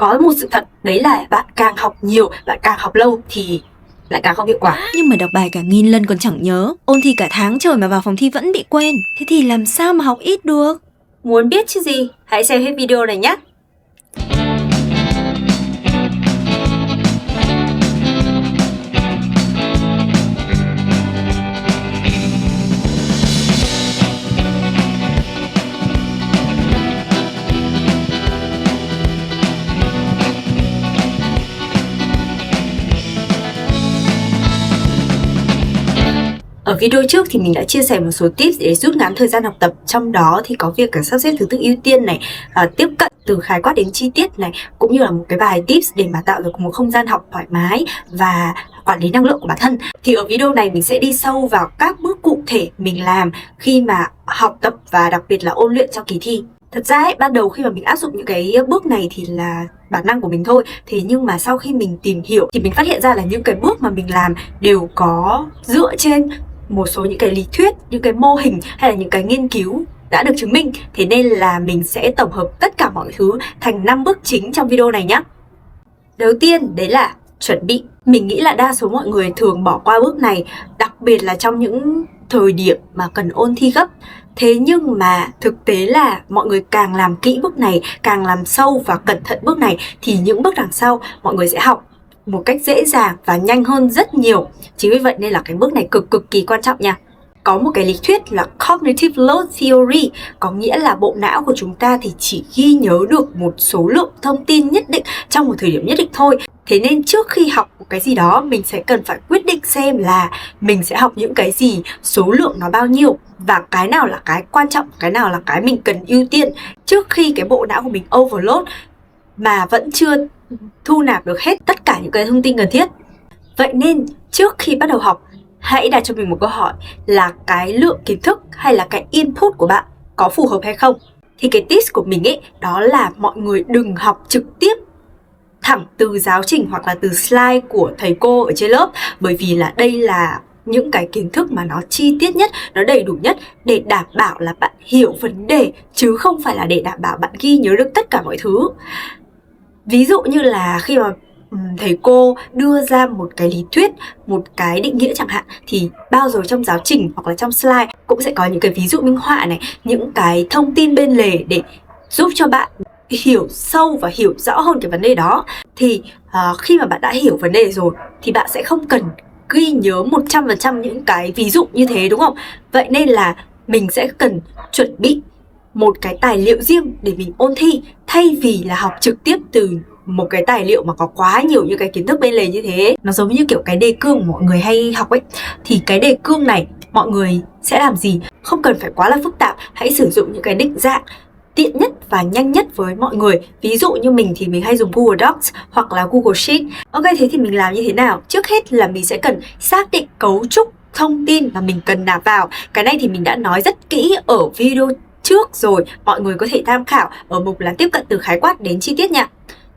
có một sự thật, đấy là bạn càng học nhiều, bạn càng học lâu thì lại càng không hiệu quả. Nhưng mà đọc bài cả 1000 lần còn chẳng nhớ, ôn thi cả tháng trời mà vào phòng thi vẫn bị quên. Thế thì làm sao mà học ít được? Muốn biết chứ gì? Hãy xem hết video này nhé! Ở video trước thì mình đã chia sẻ một số tips để rút ngắn thời gian học tập, trong đó thì có việc sắp xếp thứ tự ưu tiên này, tiếp cận từ khái quát đến chi tiết này, cũng như là một cái bài tips để mà tạo được một không gian học thoải mái và quản lý năng lượng của bản thân. Thì ở video này mình sẽ đi sâu vào các bước cụ thể mình làm khi mà học tập và đặc biệt là ôn luyện cho kỳ thi. Thật ra ấy, ban đầu khi mà mình áp dụng những cái bước này thì là bản năng của mình thôi. Thế nhưng mà sau khi mình tìm hiểu thì mình phát hiện ra là những cái bước mà mình làm đều có dựa trên một số những cái lý thuyết, những cái mô hình hay là những cái nghiên cứu đã được chứng minh. Thế nên là mình sẽ tổng hợp tất cả mọi thứ thành 5 bước chính trong video này nhé. Đầu tiên đấy là chuẩn bị. Mình nghĩ là đa số mọi người thường bỏ qua bước này, đặc biệt là trong những thời điểm mà cần ôn thi gấp. Thế nhưng mà thực tế là mọi người càng làm kỹ bước này, càng làm sâu và cẩn thận bước này thì những bước đằng sau mọi người sẽ học một cách dễ dàng và nhanh hơn rất nhiều. Chính vì vậy nên là cái bước này cực kỳ quan trọng nha. Có một cái lý thuyết là Cognitive Load Theory, có nghĩa là bộ não của chúng ta thì chỉ ghi nhớ được một số lượng thông tin nhất định trong một thời điểm nhất định thôi. Thế nên trước khi học một cái gì đó, mình sẽ cần phải quyết định xem là mình sẽ học những cái gì, số lượng nó bao nhiêu, và cái nào là cái quan trọng, cái nào là cái mình cần ưu tiên trước khi cái bộ não của mình overload mà vẫn chưa thu nạp được hết tất cả những cái thông tin cần thiết. Vậy nên trước khi bắt đầu học, hãy đặt cho mình một câu hỏi là cái lượng kiến thức hay là cái input của bạn có phù hợp hay không. Thì cái tips của mình ấy, đó là mọi người đừng học trực tiếp thẳng từ giáo trình hoặc là từ slide của thầy cô ở trên lớp, bởi vì là đây là những cái kiến thức mà nó chi tiết nhất, nó đầy đủ nhất để đảm bảo là bạn hiểu vấn đề, chứ không phải là để đảm bảo bạn ghi nhớ được tất cả mọi thứ. Ví dụ như là khi mà thầy cô đưa ra một cái lý thuyết, một cái định nghĩa chẳng hạn, thì bao giờ trong giáo trình hoặc là trong slide cũng sẽ có những cái ví dụ minh họa này, những cái thông tin bên lề để giúp cho bạn hiểu sâu và hiểu rõ hơn cái vấn đề đó. Thì khi mà bạn đã hiểu vấn đề rồi thì bạn sẽ không cần ghi nhớ 100% những cái ví dụ như thế, đúng không? Vậy nên là mình sẽ cần chuẩn bị một cái tài liệu riêng để mình ôn thi, thay vì là học trực tiếp từ một cái tài liệu mà có quá nhiều những cái kiến thức bên lề như thế. Nó giống như kiểu cái đề cương mà mọi người hay học ấy. Thì cái đề cương này mọi người sẽ làm gì? Không cần phải quá là phức tạp, hãy sử dụng những cái định dạng tiện nhất và nhanh nhất với mọi người. Ví dụ như mình thì mình hay dùng Google Docs hoặc là Google Sheet. Ok, thế thì mình làm như thế nào? Trước hết là mình sẽ cần xác định cấu trúc thông tin mà mình cần nạp vào. Cái này thì mình đã nói rất kỹ ở video trước rồi, mọi người có thể tham khảo ở mục là tiếp cận từ khái quát đến chi tiết nha.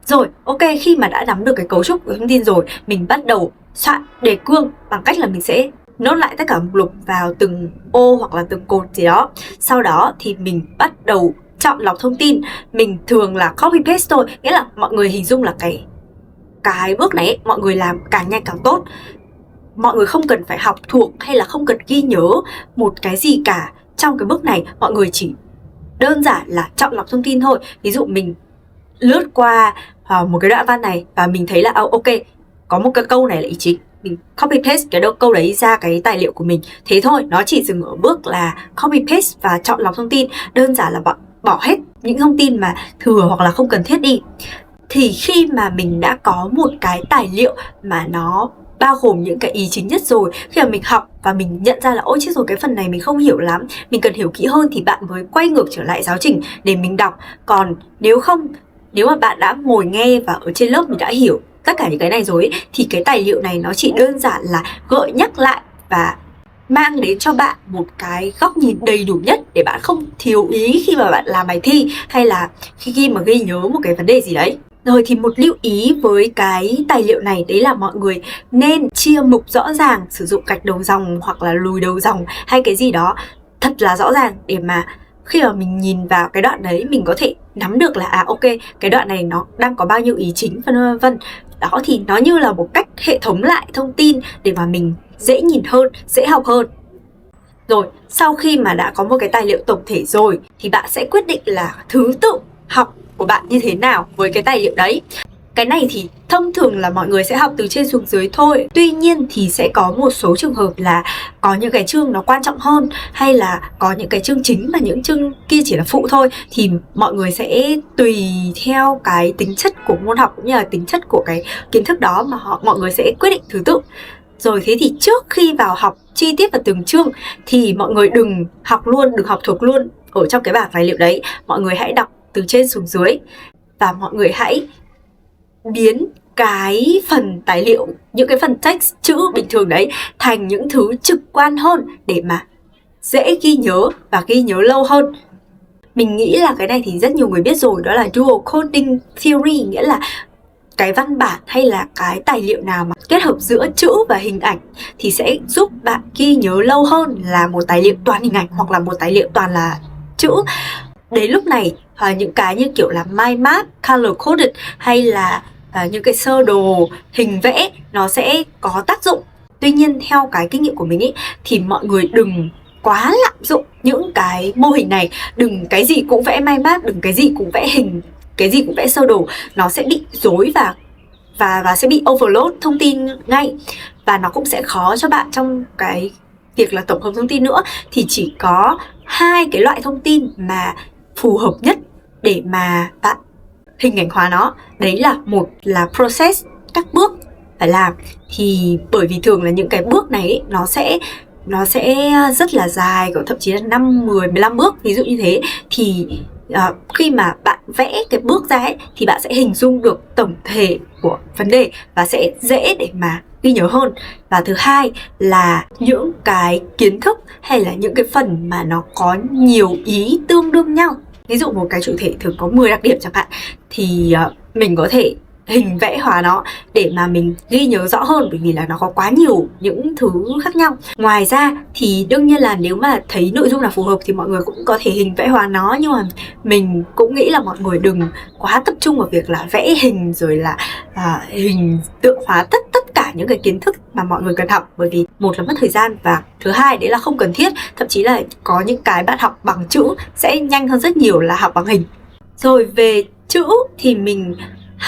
Rồi, ok, khi mà đã nắm được cái cấu trúc của thông tin rồi, mình bắt đầu soạn đề cương bằng cách là mình sẽ nốt lại tất cả mục lục vào từng ô hoặc là từng cột gì đó. Sau đó thì mình bắt đầu chọn lọc thông tin. Mình thường là copy paste thôi, nghĩa là mọi người hình dung là cái bước này ấy, mọi người làm càng nhanh càng tốt. Mọi người không cần phải học thuộc hay là không cần ghi nhớ một cái gì cả. Trong cái bước này mọi người chỉ đơn giản là chọn lọc thông tin thôi. Ví dụ mình lướt qua một cái đoạn văn này và mình thấy là ok, có một cái câu này là ý chính, mình copy paste cái câu đấy ra cái tài liệu của mình. Thế thôi, nó chỉ dừng ở bước là copy paste và chọn lọc thông tin. Đơn giản là bỏ hết những thông tin mà thừa hoặc là không cần thiết đi. Thì khi mà mình đã có một cái tài liệu mà nó bao gồm những cái ý chính nhất rồi, khi mà mình học và mình nhận ra là ôi chết rồi, cái phần này mình không hiểu lắm, mình cần hiểu kỹ hơn, thì bạn mới quay ngược trở lại giáo trình để mình đọc. Còn nếu mà bạn đã ngồi nghe và ở trên lớp mình đã hiểu tất cả những cái này rồi ấy, thì cái tài liệu này nó chỉ đơn giản là gợi nhắc lại và mang đến cho bạn một cái góc nhìn đầy đủ nhất để bạn không thiếu ý khi mà bạn làm bài thi hay là khi mà ghi nhớ một cái vấn đề gì đấy. Rồi thì một lưu ý với cái tài liệu này đấy là mọi người nên chia mục rõ ràng, sử dụng gạch đầu dòng hoặc là lùi đầu dòng hay cái gì đó thật là rõ ràng để mà khi mà mình nhìn vào cái đoạn đấy mình có thể nắm được là ok, cái đoạn này nó đang có bao nhiêu ý chính vân vân. Đó thì nó như là một cách hệ thống lại thông tin để mà mình dễ nhìn hơn, dễ học hơn. Rồi, sau khi mà đã có một cái tài liệu tổng thể rồi thì bạn sẽ quyết định là thứ tự học của bạn như thế nào với cái tài liệu đấy. Cái này thì thông thường là mọi người sẽ học từ trên xuống dưới thôi. Tuy nhiên thì sẽ có một số trường hợp là có những cái chương nó quan trọng hơn, hay là có những cái chương chính mà những chương kia chỉ là phụ thôi. Thì mọi người sẽ tùy theo cái tính chất của môn học cũng như là tính chất của cái kiến thức đó mà mọi người sẽ quyết định thứ tự. Rồi thế thì trước khi vào học chi tiết vào từng chương thì mọi người đừng học luôn, đừng học thuộc luôn ở trong cái bảng tài liệu đấy. Mọi người hãy đọc từ trên xuống dưới và mọi người hãy biến cái phần tài liệu, những cái phần text chữ bình thường đấy thành những thứ trực quan hơn để mà dễ ghi nhớ và ghi nhớ lâu hơn. Mình nghĩ là cái này thì rất nhiều người biết rồi, đó là dual coding theory, nghĩa là cái văn bản hay là cái tài liệu nào mà kết hợp giữa chữ và hình ảnh thì sẽ giúp bạn ghi nhớ lâu hơn là một tài liệu toàn hình ảnh hoặc là một tài liệu toàn là chữ. Đến lúc này những cái như kiểu là mind map, color coded hay là những cái sơ đồ hình vẽ nó sẽ có tác dụng. Tuy nhiên theo cái kinh nghiệm của mình ý, thì mọi người đừng quá lạm dụng những cái mô hình này. Đừng cái gì cũng vẽ mind map, đừng cái gì cũng vẽ hình, cái gì cũng vẽ sơ đồ. Nó sẽ bị rối và sẽ bị overload thông tin ngay. Và nó cũng sẽ khó cho bạn trong cái việc là tổng hợp thông tin nữa. Thì chỉ có hai cái loại thông tin mà phù hợp nhất để mà bạn hình ảnh hóa nó. Đấy là một là process, các bước phải làm. Thì bởi vì thường là những cái bước này ấy, nó sẽ rất là dài, thậm chí là 5, 10, 15 bước. Ví dụ như thế thì khi mà bạn vẽ cái bước ra ấy, thì bạn sẽ hình dung được tổng thể của vấn đề và sẽ dễ để mà ghi nhớ hơn. Và thứ hai là những cái kiến thức hay là những cái phần mà nó có nhiều ý tương đương nhau. Ví dụ một cái chủ thể thường có 10 đặc điểm chẳng hạn, thì mình có thể hình vẽ hóa nó để mà mình ghi nhớ rõ hơn, bởi vì là nó có quá nhiều những thứ khác nhau. Ngoài ra thì đương nhiên là nếu mà thấy nội dung là phù hợp thì mọi người cũng có thể hình vẽ hóa nó, nhưng mà mình cũng nghĩ là mọi người đừng quá tập trung vào việc là vẽ hình rồi là hình tượng hóa tất cả những cái kiến thức mà mọi người cần học, bởi vì một là mất thời gian và thứ hai đấy là không cần thiết. Thậm chí là có những cái bạn học bằng chữ sẽ nhanh hơn rất nhiều là học bằng hình. Rồi về chữ thì mình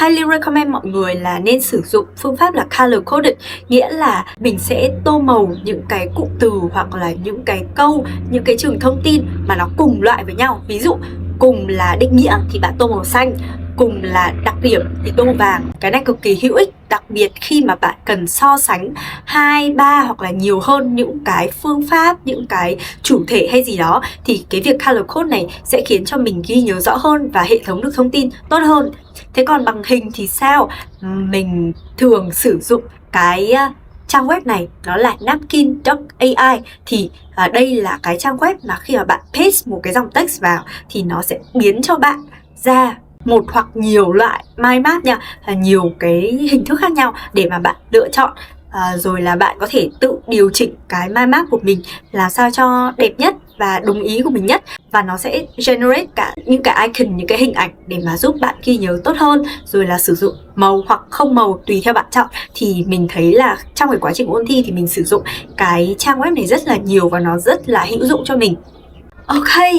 highly recommend mọi người là nên sử dụng phương pháp là color coded, nghĩa là mình sẽ tô màu những cái cụm từ hoặc là những cái câu, những cái trường thông tin mà nó cùng loại với nhau. Ví dụ cùng là định nghĩa thì bạn tô màu xanh, cùng là đặc điểm thì tô màu vàng. Cái này cực kỳ hữu ích, đặc biệt khi mà bạn cần so sánh 2, 3 hoặc là nhiều hơn những cái phương pháp, những cái chủ thể hay gì đó, thì cái việc color code này sẽ khiến cho mình ghi nhớ rõ hơn và hệ thống được thông tin tốt hơn. Thế còn bằng hình thì sao? Mình thường sử dụng cái trang web này, nó là napkin.ai. Thì đây là cái trang web mà khi mà bạn paste một cái dòng text vào thì nó sẽ biến cho bạn ra một hoặc nhiều loại mind map nha, nhiều cái hình thức khác nhau để mà bạn lựa chọn. Rồi là bạn có thể tự điều chỉnh cái mind map của mình làm sao cho đẹp nhất và đúng ý của mình nhất. Và nó sẽ generate cả những cái icon, những cái hình ảnh để mà giúp bạn ghi nhớ tốt hơn. Rồi là sử dụng màu hoặc không màu tùy theo bạn chọn. Thì mình thấy là trong cái quá trình ôn thi thì mình sử dụng cái trang web này rất là nhiều và nó rất là hữu dụng cho mình. Ok,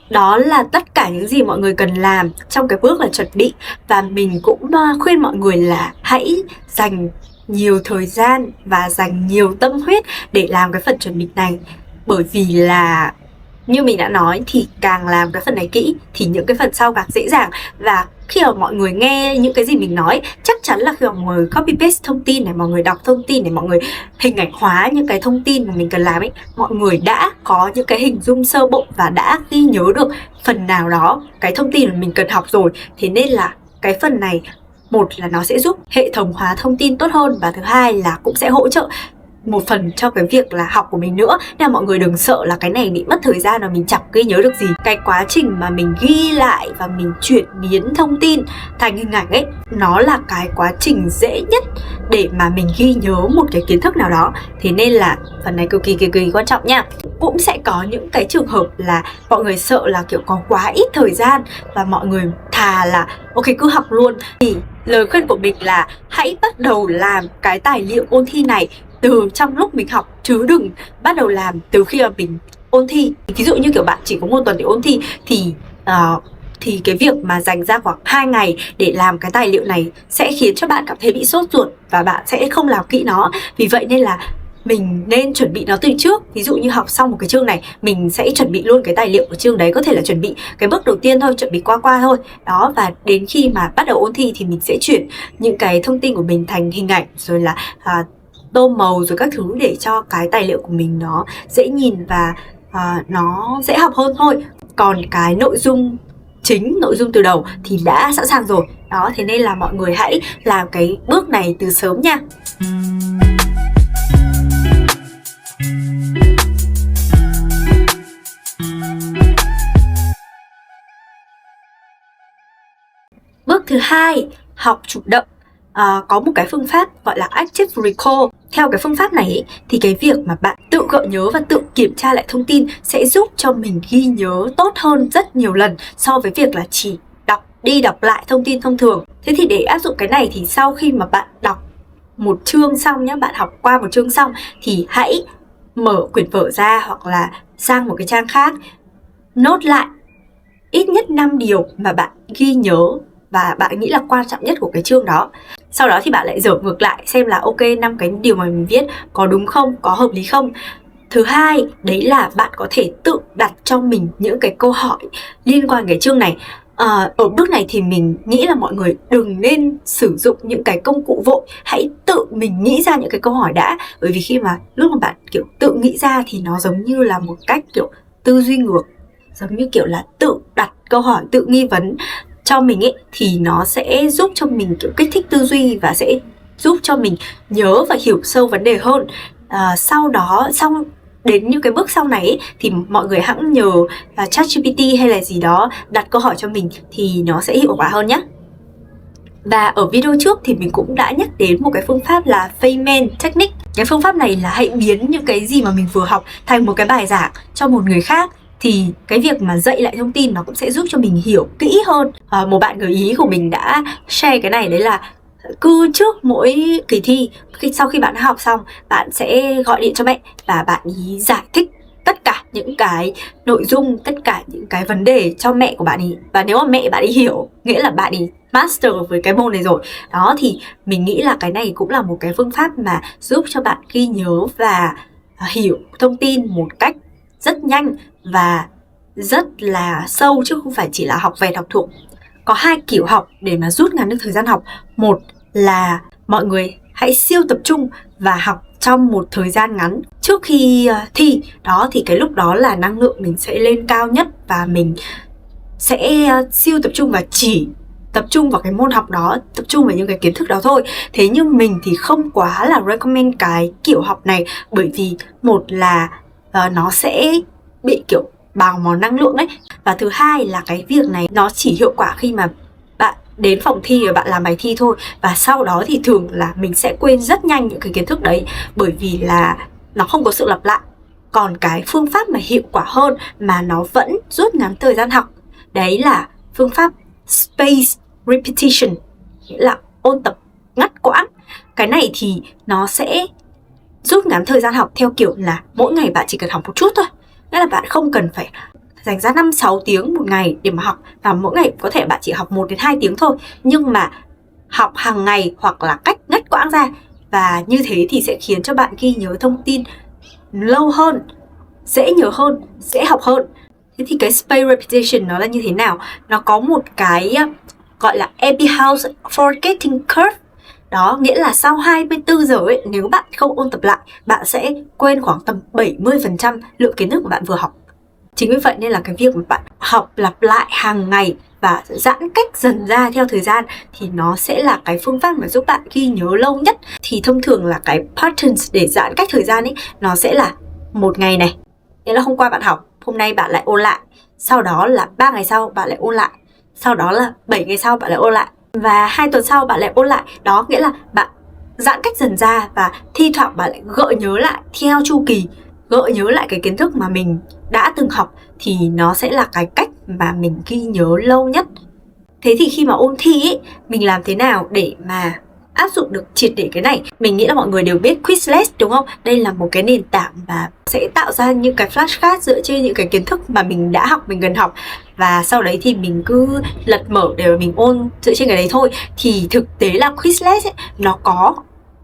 đó là tất cả những gì mọi người cần làm trong cái bước là chuẩn bị. Và mình cũng khuyên mọi người là hãy dành nhiều thời gian và dành nhiều tâm huyết để làm cái phần chuẩn bị này. Bởi vì là như mình đã nói thì càng làm cái phần này kỹ thì những cái phần sau càng dễ dàng. Và khi mà mọi người nghe những cái gì mình nói, chắc chắn là khi mà mọi người copy paste thông tin này, mọi người đọc thông tin này, mọi người hình ảnh hóa những cái thông tin mà mình cần làm ấy, mọi người đã có những cái hình dung sơ bộ và đã ghi nhớ được phần nào đó cái thông tin mà mình cần học rồi. Thế nên là cái phần này, một là nó sẽ giúp hệ thống hóa thông tin tốt hơn, và thứ hai là cũng sẽ hỗ trợ một phần cho cái việc là học của mình nữa. Nên là mọi người đừng sợ là cái này bị mất thời gian và mình chẳng ghi nhớ được gì. Cái quá trình mà mình ghi lại và mình chuyển biến thông tin thành hình ảnh ấy, nó là cái quá trình dễ nhất để mà mình ghi nhớ một cái kiến thức nào đó. Thế nên là phần này cực kỳ quan trọng nha. Cũng sẽ có những cái trường hợp là mọi người sợ là kiểu có quá ít thời gian và mọi người thà là ok cứ học luôn. Thì lời khuyên của mình là hãy bắt đầu làm cái tài liệu ôn thi này từ trong lúc mình học, chứ đừng bắt đầu làm từ khi mà mình ôn thi. Ví dụ như kiểu bạn chỉ có 1 tuần để ôn thi thì cái việc mà dành ra khoảng 2 ngày để làm cái tài liệu này sẽ khiến cho bạn cảm thấy bị sốt ruột và bạn sẽ không làm kỹ nó. Vì vậy nên là mình nên chuẩn bị nó từ trước. Ví dụ như học xong một cái chương này, mình sẽ chuẩn bị luôn cái tài liệu của chương đấy. Có thể là chuẩn bị cái bước đầu tiên thôi, chuẩn bị qua thôi. Đó, và đến khi mà bắt đầu ôn thi thì mình sẽ chuyển những cái thông tin của mình thành hình ảnh, rồi là tô màu rồi các thứ để cho cái tài liệu của mình nó dễ nhìn và nó dễ học hơn thôi. Còn cái nội dung chính, nội dung từ đầu thì đã sẵn sàng rồi. Đó, thế nên là mọi người hãy làm cái bước này từ sớm nha. Bước thứ 2, học chủ động. Có một cái phương pháp gọi là Active Recall. Theo cái phương pháp này ấy, thì cái việc mà bạn tự gợi nhớ và tự kiểm tra lại thông tin sẽ giúp cho mình ghi nhớ tốt hơn rất nhiều lần so với việc là chỉ đọc lại thông tin thông thường. Thế thì để áp dụng cái này thì sau khi mà bạn đọc một chương xong nhé, bạn học qua một chương xong thì hãy mở quyển vở ra hoặc là sang một cái trang khác, nốt lại ít nhất 5 điều mà bạn ghi nhớ và bạn nghĩ là quan trọng nhất của cái chương đó. Sau đó thì bạn lại dở ngược lại xem là ok, 5 cái điều mà mình viết có đúng không, có hợp lý không. Thứ hai, đấy là bạn có thể tự đặt cho mình những cái câu hỏi liên quan cái chương này. Ở bước này thì mình nghĩ là mọi người đừng nên sử dụng những cái công cụ vội. Hãy tự mình nghĩ ra những cái câu hỏi đã. Bởi vì khi mà lúc mà bạn kiểu tự nghĩ ra thì nó giống như là một cách kiểu tư duy ngược, giống như kiểu là tự đặt câu hỏi, tự nghi vấn cho mình ấy, thì nó sẽ giúp cho mình kiểu kích thích tư duy và sẽ giúp cho mình nhớ và hiểu sâu vấn đề hơn. Sau đó, đến những cái bước sau này ấy, thì mọi người hãy nhờ ChatGPT hay là gì đó đặt câu hỏi cho mình thì nó sẽ hiệu quả hơn nhé. Và ở video trước thì mình cũng đã nhắc đến một cái phương pháp là Feynman Technique. Cái phương pháp này là hãy biến những cái gì mà mình vừa học thành một cái bài giảng cho một người khác. Thì cái việc mà dạy lại thông tin nó cũng sẽ giúp cho mình hiểu kỹ hơn. Một bạn gợi ý của mình đã share cái này, đấy là cứ trước mỗi kỳ thi, sau khi bạn đã học xong, bạn sẽ gọi điện cho mẹ và bạn ý giải thích tất cả những cái nội dung, tất cả những cái vấn đề cho mẹ của bạn ý. Và nếu mà mẹ bạn ý hiểu, nghĩa là bạn ý master với cái môn này rồi. Đó, thì mình nghĩ là cái này cũng là một cái phương pháp mà giúp cho bạn ghi nhớ và hiểu thông tin một cách rất nhanh và rất là sâu, chứ không phải chỉ là học vẹt học thuộc. Có 2 kiểu học để mà rút ngắn được thời gian học. Một là mọi người hãy siêu tập trung và học trong một thời gian ngắn trước khi thi. Đó, thì cái lúc đó là năng lượng mình sẽ lên cao nhất và mình sẽ siêu tập trung và chỉ tập trung vào cái môn học đó, tập trung vào những cái kiến thức đó thôi. Thế nhưng mình thì không quá là recommend cái kiểu học này, bởi vì một là nó sẽ bị kiểu bào mòn năng lượng ấy. Và thứ hai là cái việc này nó chỉ hiệu quả khi mà bạn đến phòng thi và bạn làm bài thi thôi. Và sau đó thì thường là mình sẽ quên rất nhanh những cái kiến thức đấy, bởi vì là nó không có sự lặp lại. Còn cái phương pháp mà hiệu quả hơn mà nó vẫn rút ngắn thời gian học, đấy là phương pháp spaced repetition, nghĩa là ôn tập ngắt quãng. Cái này thì nó sẽ rút ngắn thời gian học theo kiểu là mỗi ngày bạn chỉ cần học một chút thôi. Nghĩa là bạn không cần phải dành ra 5-6 tiếng một ngày để mà học, và mỗi ngày có thể bạn chỉ học 1 đến 2 tiếng thôi, nhưng mà học hàng ngày hoặc là cách ngắt quãng ra. Và như thế thì sẽ khiến cho bạn ghi nhớ thông tin lâu hơn, dễ nhớ hơn, dễ học hơn. Thế thì cái spaced repetition nó là như thế nào? Nó có một cái gọi là Ebbinghaus forgetting curve. Đó, nghĩa là sau 24 giờ ấy, nếu bạn không ôn tập lại, bạn sẽ quên khoảng tầm 70% lượng kiến thức mà bạn vừa học. Chính vì vậy nên là cái việc mà bạn học lặp lại hàng ngày và giãn cách dần ra theo thời gian thì nó sẽ là cái phương pháp mà giúp bạn ghi nhớ lâu nhất. Thì thông thường là cái patterns để giãn cách thời gian ấy, nó sẽ là một ngày này, nghĩa là hôm qua bạn học, hôm nay bạn lại ôn lại, sau đó là 3 ngày sau bạn lại ôn lại, sau đó là 7 ngày sau bạn lại ôn lại, và 2 tuần sau bạn lại ôn lại. Đó nghĩa là bạn giãn cách dần ra và thi thoảng bạn lại gợi nhớ lại theo chu kỳ, gợi nhớ lại cái kiến thức mà mình đã từng học, thì nó sẽ là cái cách mà mình ghi nhớ lâu nhất. Thế thì khi mà ôn thi ấy, mình làm thế nào để mà áp dụng được triệt để cái này? Mình nghĩ là mọi người đều biết Quizlet đúng không? Đây là một cái nền tảng và sẽ tạo ra những cái flashcard dựa trên những cái kiến thức mà mình đã học, mình cần học, và sau đấy thì mình cứ lật mở để mà mình ôn dựa trên cái đấy thôi. Thì thực tế là Quizlet ấy, nó có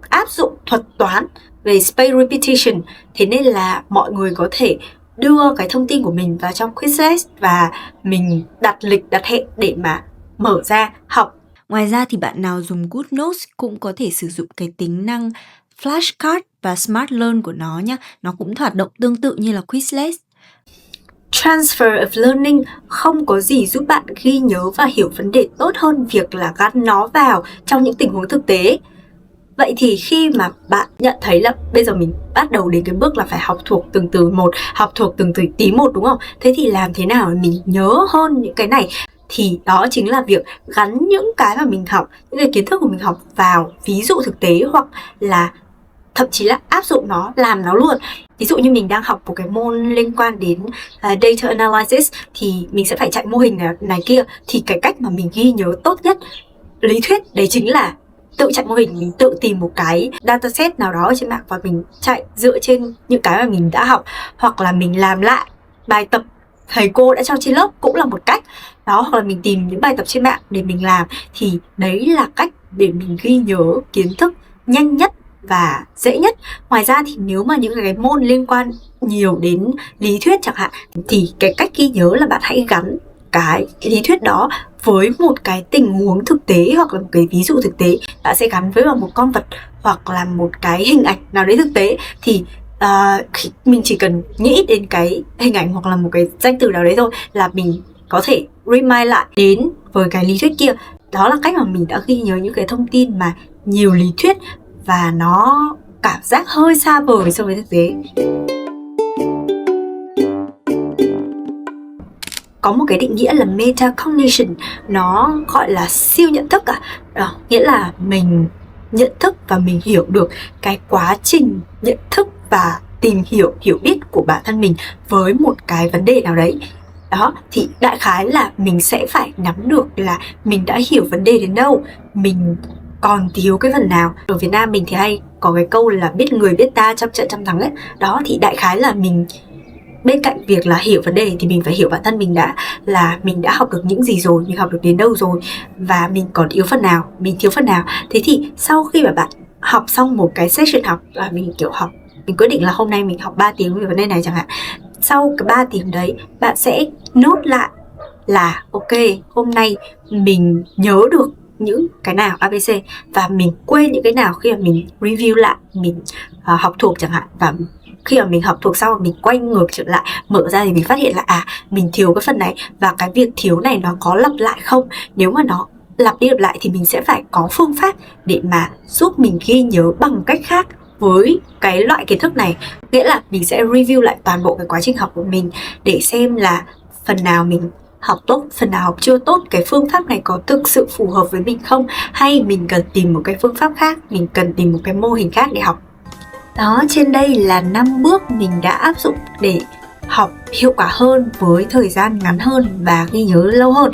áp dụng thuật toán về spaced repetition, thế nên là mọi người có thể đưa cái thông tin của mình vào trong Quizlet và mình đặt lịch, đặt hẹn để mà mở ra học. Ngoài ra thì bạn nào dùng GoodNotes cũng có thể sử dụng cái tính năng flashcard và Smart Learn của nó nhé. Nó cũng hoạt động tương tự như là Quizlet. Transfer of learning không có gì giúp bạn ghi nhớ và hiểu vấn đề tốt hơn việc là gắn nó vào trong những tình huống thực tế. Vậy thì khi mà bạn nhận thấy là bây giờ mình bắt đầu đến cái bước là phải học thuộc từng từ một, học thuộc từng từ tí một đúng không? Thế thì làm thế nào để mình nhớ hơn những cái này? Thì đó chính là việc gắn những cái mà mình học, những cái kiến thức của mình học vào ví dụ thực tế, hoặc là thậm chí là áp dụng nó, làm nó luôn. Ví dụ như mình đang học một cái môn liên quan đến data analysis thì mình sẽ phải chạy mô hình này kia, thì cái cách mà mình ghi nhớ tốt nhất lý thuyết đấy chính là tự chạy mô hình. Mình tự tìm một cái dataset nào đó ở trên mạng và mình chạy dựa trên những cái mà mình đã học, hoặc là mình làm lại bài tập thầy cô đã cho trên lớp cũng là một cách đó, hoặc là mình tìm những bài tập trên mạng để mình làm. Thì đấy là cách để mình ghi nhớ kiến thức nhanh nhất và dễ nhất. Ngoài ra thì nếu mà những cái môn liên quan nhiều đến lý thuyết chẳng hạn, thì cái cách ghi nhớ là bạn hãy gắn cái lý thuyết đó với một cái tình huống thực tế, hoặc là một cái ví dụ thực tế. Bạn sẽ gắn với một con vật hoặc là một cái hình ảnh nào đấy thực tế, thì mình chỉ cần nghĩ đến cái hình ảnh hoặc là một cái danh từ nào đấy thôi là mình có thể remind lại đến với cái lý thuyết kia. Đó là cách mà mình đã ghi nhớ những cái thông tin mà nhiều lý thuyết và nó cảm giác hơi xa vời so với thực tế. Có một cái định nghĩa là metacognition, nó gọi là siêu nhận thức nghĩa là mình nhận thức và mình hiểu được cái quá trình nhận thức và tìm hiểu biết của bản thân mình với một cái vấn đề nào đấy. Đó, thì đại khái là mình sẽ phải nắm được là mình đã hiểu vấn đề đến đâu, mình còn thiếu cái phần nào. Ở Việt Nam mình thì hay có cái câu là biết người biết ta, trăm trận trăm thắng ấy. Đó, thì đại khái là mình bên cạnh việc là hiểu vấn đề thì mình phải hiểu bản thân mình đã, là mình đã học được những gì rồi, mình học được đến đâu rồi, và mình còn yếu phần nào, mình thiếu phần nào. Thế thì sau khi mà bạn học xong một cái session học, là mình kiểu học, mình quyết định là hôm nay mình học 3 tiếng về vấn đề này chẳng hạn. Sau cái 3 tiếng đấy, bạn sẽ nốt lại là ok, hôm nay mình nhớ được những cái nào ABC và mình quên những cái nào khi mà mình review lại, mình học thuộc chẳng hạn. Và khi mà mình học thuộc xong, mình quay ngược trở lại, mở ra thì mình phát hiện là mình thiếu cái phần này, và cái việc thiếu này nó có lặp lại không. Nếu mà nó lặp đi lặp lại thì mình sẽ phải có phương pháp để mà giúp mình ghi nhớ bằng cách khác với cái loại kiến thức này. Nghĩa là mình sẽ review lại toàn bộ cái quá trình học của mình để xem là phần nào mình học tốt, phần nào học chưa tốt, cái phương pháp này có thực sự phù hợp với mình không, hay mình cần tìm một cái phương pháp khác, mình cần tìm một cái mô hình khác để học. Đó, trên đây là 5 bước mình đã áp dụng để học hiệu quả hơn với thời gian ngắn hơn và ghi nhớ lâu hơn.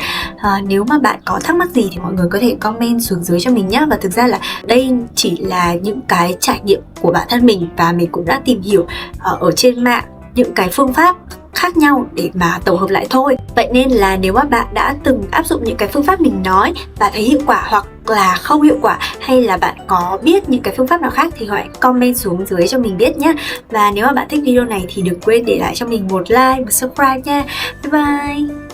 Nếu mà bạn có thắc mắc gì thì mọi người có thể comment xuống dưới cho mình nhé. Và thực ra là đây chỉ là những cái trải nghiệm của bản thân mình, và mình cũng đã tìm hiểu ở trên mạng những cái phương pháp khác nhau để mà tổng hợp lại thôi. Vậy nên là nếu mà bạn đã từng áp dụng những cái phương pháp mình nói và thấy hiệu quả hoặc là không hiệu quả, hay là bạn có biết những cái phương pháp nào khác thì hãy comment xuống dưới cho mình biết nhé. Và nếu mà bạn thích video này thì đừng quên để lại cho mình một like, một subscribe nha. Bye bye.